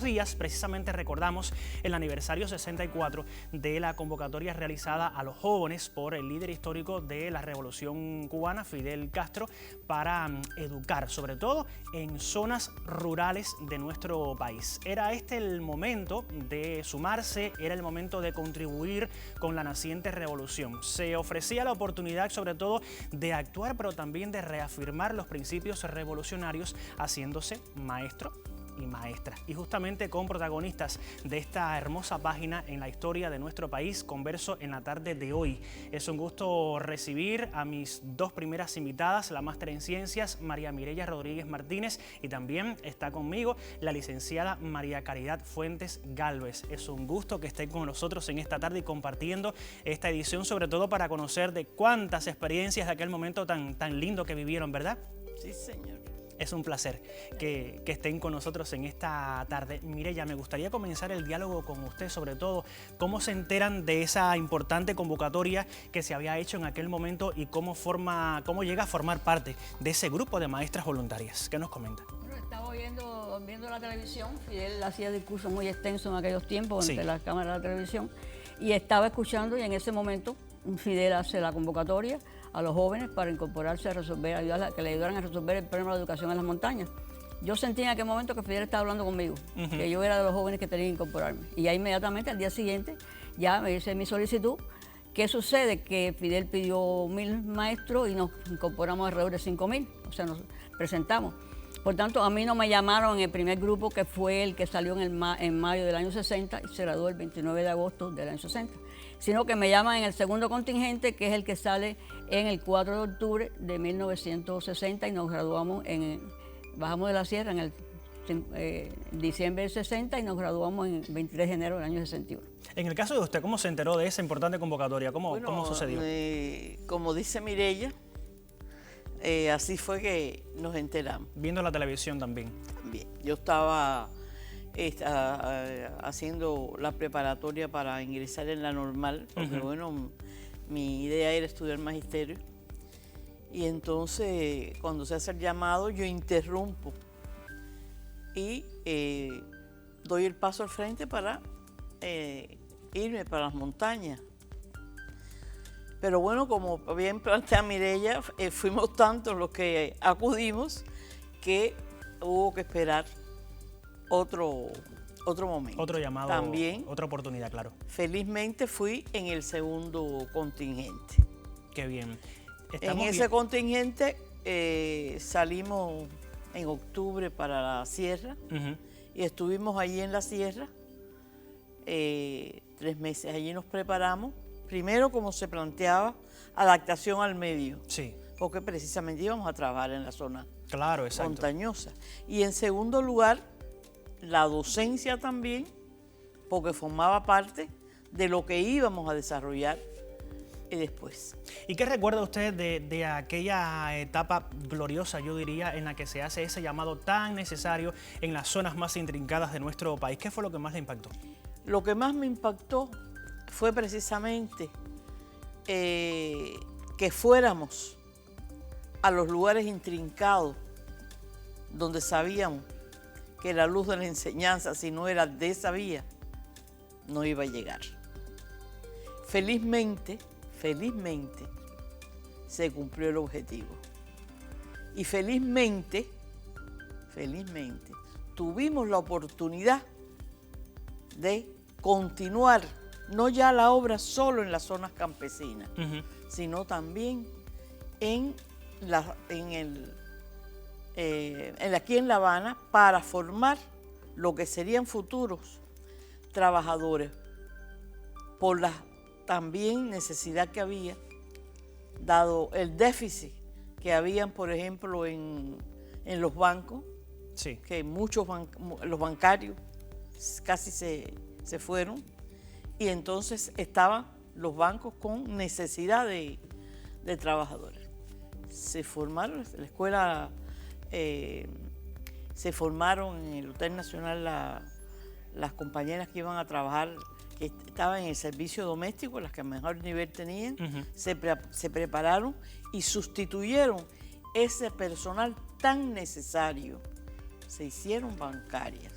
días precisamente recordamos el aniversario 64 de la convocatoria realizada a los jóvenes por el líder histórico de la Revolución Cubana, Fidel Castro, para educar, sobre todo en zonas rurales de nuestro país. Era este el momento de sumarse, era el momento de contribuir con la naciente revolución. Se ofrecía la oportunidad sobre todo de actuar, pero también de reafirmar los principios revolucionarios, haciéndose maestro y maestra. Y justamente con protagonistas de esta hermosa página en la historia de nuestro país, converso en la tarde de hoy. Es un gusto recibir a mis dos primeras invitadas, la máster en ciencias María Mireya Rodríguez Martínez, y también está conmigo la licenciada María Caridad Fuentes Gálvez. Es un gusto que estén con nosotros en esta tarde y compartiendo esta edición, sobre todo para conocer de cuántas experiencias de aquel momento tan lindo que vivieron, ¿verdad? Sí, señor. Es un placer que estén con nosotros en esta tarde. Mireya, me gustaría comenzar el diálogo con usted, sobre todo, cómo se enteran de esa importante convocatoria que se había hecho en aquel momento y cómo llega a formar parte de ese grupo de maestras voluntarias. ¿Qué nos comenta? Bueno, estaba viendo la televisión. Fidel hacía discursos muy extensos en aquellos tiempos ante las cámaras de la televisión, y estaba escuchando, y en ese momento Fidel hace la convocatoria a los jóvenes para incorporarse a resolver, que le ayudaran a resolver el problema de la educación en las montañas. Yo sentí en aquel momento que Fidel estaba hablando conmigo, que yo era de los jóvenes que tenía que incorporarme. Y ya inmediatamente, al día siguiente, ya me hice mi solicitud. ¿Qué sucede? Que Fidel pidió 1000 maestros y nos incorporamos alrededor de 5000, o sea, nos presentamos. Por tanto, a mí no me llamaron en el primer grupo, que fue el que salió en mayo del año 60 y se graduó el 29 de agosto del año 60, sino que me llaman en el segundo contingente, que es el que sale en el 4 de octubre de 1960 y nos graduamos, bajamos de la sierra en el diciembre del 60 y nos graduamos en 23 de enero del año 61. En el caso de usted, ¿cómo se enteró de esa importante convocatoria? ¿Cómo sucedió? Como dice Mireya, así fue que nos enteramos. Viendo la televisión también. Bien, yo estaba haciendo la preparatoria para ingresar en la normal, porque bueno, mi idea era estudiar magisterio. Y entonces, cuando se hace el llamado, yo interrumpo y doy el paso al frente para irme para las montañas. Pero bueno, como bien plantea Mireya, fuimos tantos los que acudimos que hubo que esperar otro momento. Otro llamado, también, otra oportunidad, claro. Felizmente fui en el segundo contingente. Qué bien. En ese contingente salimos en octubre para la sierra y estuvimos allí en la sierra 3 meses. Allí nos preparamos. Primero, como se planteaba, adaptación al medio. Sí. Porque precisamente íbamos a trabajar en la zona montañosa. Y en segundo lugar, la docencia también, porque formaba parte de lo que íbamos a desarrollar después. ¿Y qué recuerda usted de aquella etapa gloriosa, yo diría, en la que se hace ese llamado tan necesario en las zonas más intrincadas de nuestro país? ¿Qué fue lo que más le impactó? Lo que más me impactó fue precisamente que fuéramos a los lugares intrincados donde sabíamos que la luz de la enseñanza, si no era de esa vía, no iba a llegar. Felizmente, se cumplió el objetivo. Y felizmente, tuvimos la oportunidad de continuar, no ya la obra solo en las zonas campesinas, sino también aquí en La Habana, para formar lo que serían futuros trabajadores, por la también necesidad que había, dado el déficit que habían, por ejemplo, en los bancos, que los bancarios casi se fueron, y entonces estaban los bancos con necesidad de trabajadores. Se formaron, la escuela, se formaron en el Hotel Nacional las compañeras que iban a trabajar, que estaban en el servicio doméstico, las que mejor nivel tenían, se prepararon y sustituyeron ese personal tan necesario. Se hicieron bancarias.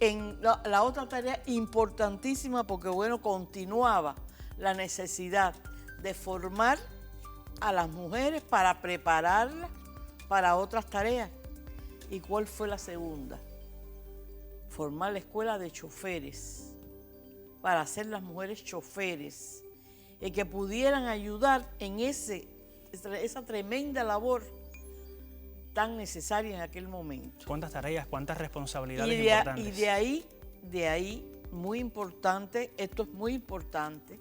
en la otra tarea importantísima, porque bueno, continuaba la necesidad de formar a las mujeres para prepararlas para otras tareas. ¿Y cuál fue la segunda? Formar la escuela de choferes, para hacer las mujeres choferes, y que pudieran ayudar en esa tremenda labor tan necesaria en aquel momento. ¿Cuántas tareas, cuántas responsabilidades importantes? Y de ahí, muy importante, esto es muy importante,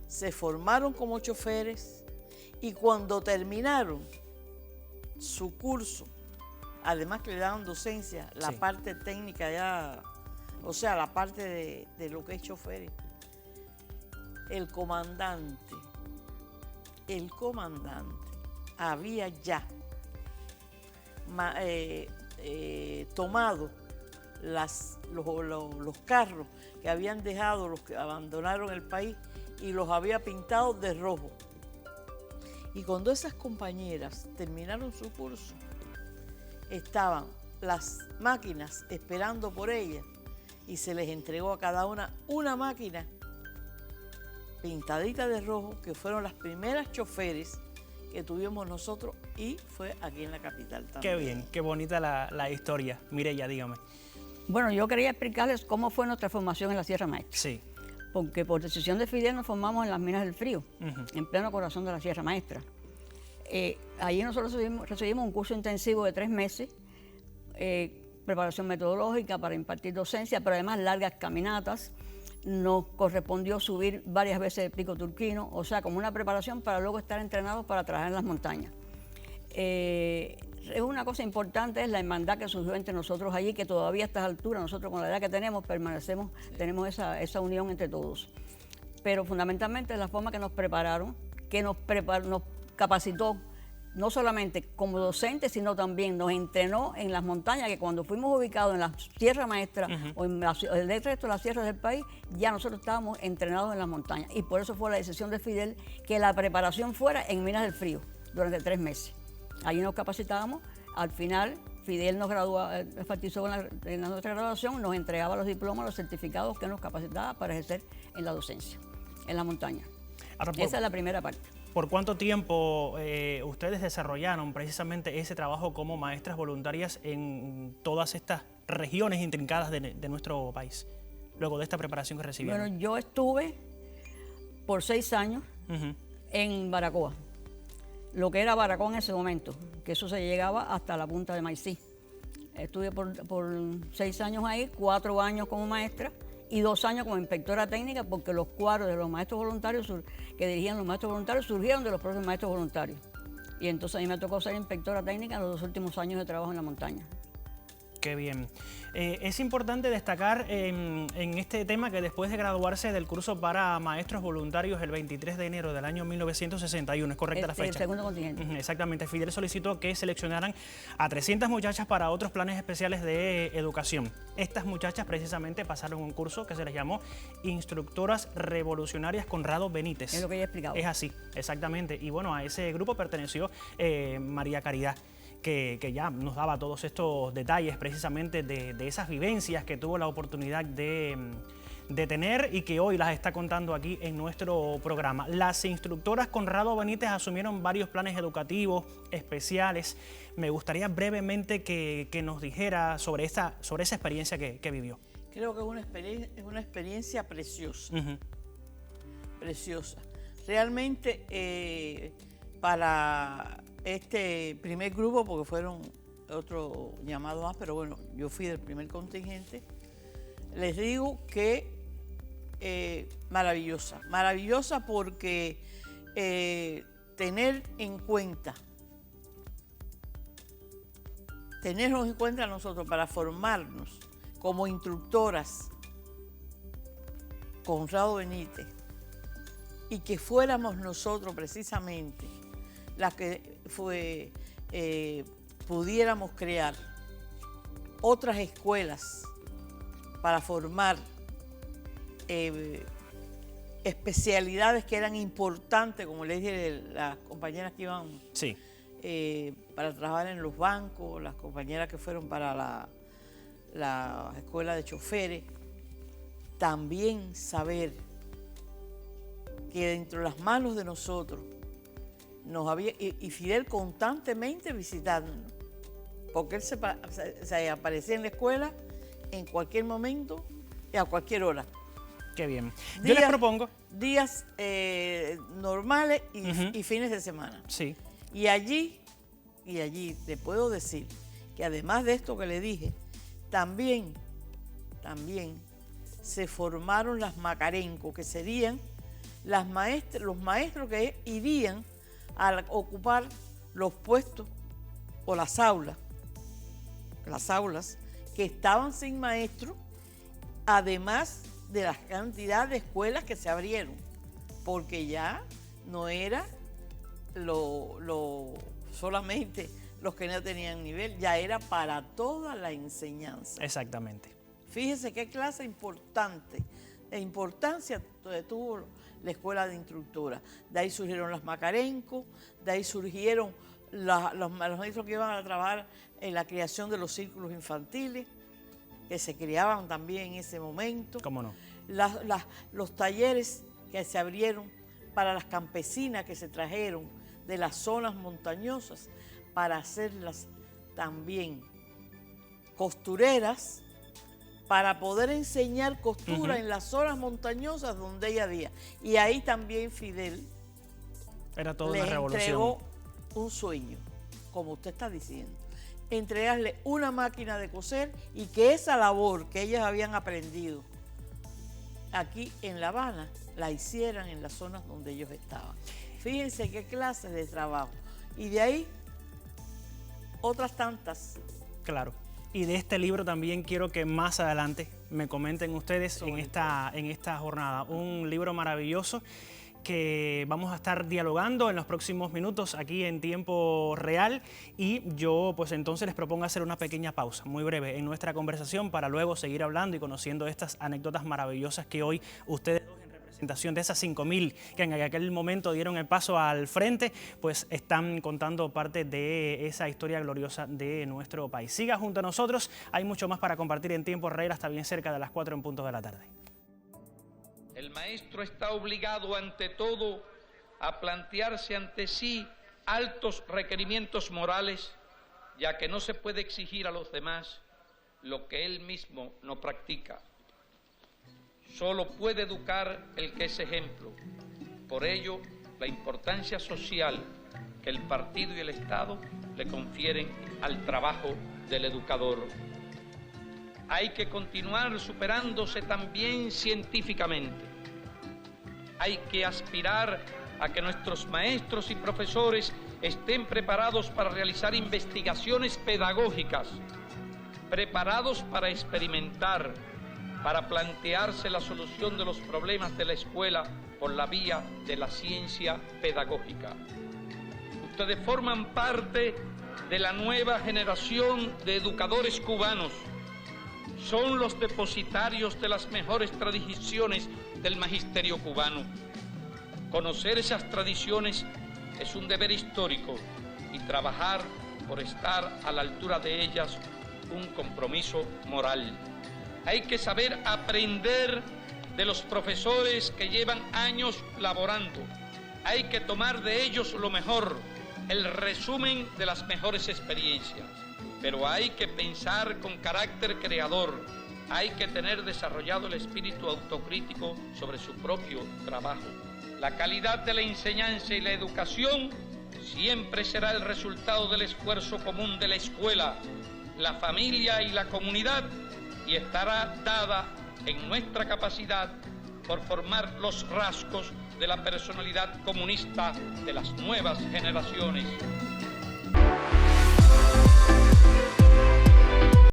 se formaron como choferes y cuando terminaron su curso, además que le daban docencia, la parte técnica ya, o sea, la parte de lo que es choferes, el comandante había ya tomado los carros que habían dejado los que abandonaron el país y los había pintado de rojo. Y cuando esas compañeras terminaron su curso, estaban las máquinas esperando por ellas y se les entregó a cada una máquina pintadita de rojo, que fueron las primeras choferes que tuvimos nosotros y fue aquí en la capital también. Qué bien, qué bonita la historia. Mireya, dígame. Bueno, yo quería explicarles cómo fue nuestra formación en la Sierra Maestra. Sí. Porque por decisión de Fidel nos formamos en las Minas del Frío, en pleno corazón de la Sierra Maestra. Allí nosotros recibimos un curso intensivo de 3 meses, preparación metodológica para impartir docencia, pero además largas caminatas. Nos correspondió subir varias veces el Pico Turquino, o sea, como una preparación para luego estar entrenados para trabajar en las montañas. Una cosa importante es la hermandad que surgió entre nosotros allí, que todavía a estas alturas, nosotros con la edad que tenemos, tenemos esa unión entre todos. Pero fundamentalmente la forma que nos prepararon, que nos capacitó, no solamente como docentes, sino también nos entrenó en las montañas, que cuando fuimos ubicados en la Sierra Maestra o en el resto de las sierras del país, ya nosotros estábamos entrenados en las montañas. Y por eso fue la decisión de Fidel que la preparación fuera en Minas del Frío durante 3 meses. Allí nos capacitábamos. Al final, Fidel nos enfatizó en nuestra graduación, nos entregaba los diplomas, los certificados que nos capacitaba para ejercer en la docencia, en la montaña. Ahora, esa es la primera parte. ¿Por cuánto tiempo ustedes desarrollaron precisamente ese trabajo como maestras voluntarias en todas estas regiones intrincadas de nuestro país, luego de esta preparación que recibieron? Bueno, yo estuve por 6 años en Baracoa, lo que era Baracoa en ese momento, que eso se llegaba hasta la punta de Maicí. Estuve por 6 años ahí, 4 años como maestra, y 2 años como inspectora técnica, porque los cuadros de los maestros voluntarios que dirigían los maestros voluntarios surgieron de los propios maestros voluntarios. Y entonces a mí me tocó ser inspectora técnica en los 2 últimos años de trabajo en la montaña. Qué bien. Es importante destacar en este tema que después de graduarse del curso para maestros voluntarios el 23 de enero del año 1961, ¿es correcta la fecha? El segundo contingente. Exactamente. Fidel solicitó que seleccionaran a 300 muchachas para otros planes especiales de educación. Estas muchachas precisamente pasaron un curso que se les llamó Instructoras Revolucionarias Conrado Benítez. Es lo que ella explicaba. Es así, exactamente. Y bueno, a ese grupo perteneció María Caridad, que ya nos daba todos estos detalles precisamente de esas vivencias que tuvo la oportunidad de tener y que hoy las está contando aquí en nuestro programa. Las instructoras Conrado Benítez asumieron varios planes educativos especiales. Me gustaría brevemente que nos dijera sobre esa experiencia que vivió. Creo que es una experiencia preciosa, preciosa. Realmente para este primer grupo, porque fueron otro llamado más, pero bueno, yo fui del primer contingente, les digo que maravillosa, maravillosa porque tenernos en cuenta nosotros para formarnos como instructoras Conrado Benítez y que fuéramos nosotros precisamente las que pudiéramos crear otras escuelas para formar especialidades que eran importantes, como les dije, las compañeras que iban para trabajar en los bancos, las compañeras que fueron para la escuela de choferes, también saber que dentro de las manos de nosotros nos había, y Fidel constantemente visitándonos, porque él se aparecía en la escuela en cualquier momento y a cualquier hora. Qué bien. Yo les propongo... Días normales y fines de semana. Sí. Y allí te puedo decir que además de esto que le dije, también se formaron las Macarenco, que serían los maestros que irían a ocupar los puestos o las aulas que estaban sin maestro, además de la cantidad de escuelas que se abrieron, porque ya no era solamente los que no tenían nivel, ya era para toda la enseñanza. Exactamente. Fíjese qué clase importante e importancia tuvo la escuela de instructora. De ahí surgieron las Macarenco, de ahí surgieron los maestros que iban a trabajar en la creación de los círculos infantiles, que se creaban también en ese momento. ¿Cómo no? Los talleres que se abrieron para las campesinas que se trajeron de las zonas montañosas para hacerlas también costureras, para poder enseñar costura en las zonas montañosas donde ella había. Y ahí también Fidel era toda les una revolución. Entregó un sueño, como usted está diciendo, entregarle una máquina de coser y que esa labor que ellas habían aprendido aquí en La Habana la hicieran en las zonas donde ellos estaban. Fíjense qué clases de trabajo. Y de ahí otras tantas. Claro. Y de este libro también quiero que más adelante me comenten ustedes en esta jornada. Un libro maravilloso que vamos a estar dialogando en los próximos minutos aquí en tiempo real, y yo pues entonces les propongo hacer una pequeña pausa muy breve en nuestra conversación para luego seguir hablando y conociendo estas anécdotas maravillosas que hoy ustedes dos, en representación de esas 5.000 que en aquel momento dieron el paso al frente, pues están contando parte de esa historia gloriosa de nuestro país. Siga junto a nosotros, hay mucho más para compartir en tiempo real hasta bien cerca de las 4 en punto de la tarde. El maestro está obligado ante todo a plantearse ante sí altos requerimientos morales, ya que no se puede exigir a los demás lo que él mismo no practica. Solo puede educar el que es ejemplo. Por ello, la importancia social que el partido y el Estado le confieren al trabajo del educador. Hay que continuar superándose también científicamente. Hay que aspirar a que nuestros maestros y profesores estén preparados para realizar investigaciones pedagógicas, preparados para experimentar, para plantearse la solución de los problemas de la escuela por la vía de la ciencia pedagógica. Ustedes forman parte de la nueva generación de educadores cubanos. Son los depositarios de las mejores tradiciones del magisterio cubano. Conocer esas tradiciones es un deber histórico y trabajar por estar a la altura de ellas un compromiso moral. Hay que saber aprender de los profesores que llevan años laborando. Hay que tomar de ellos lo mejor, el resumen de las mejores experiencias. Pero hay que pensar con carácter creador. Hay que tener desarrollado el espíritu autocrítico sobre su propio trabajo. La calidad de la enseñanza y la educación siempre será el resultado del esfuerzo común de la escuela, la familia y la comunidad, y estará dada en nuestra capacidad por formar los rasgos de la personalidad comunista de las nuevas generaciones.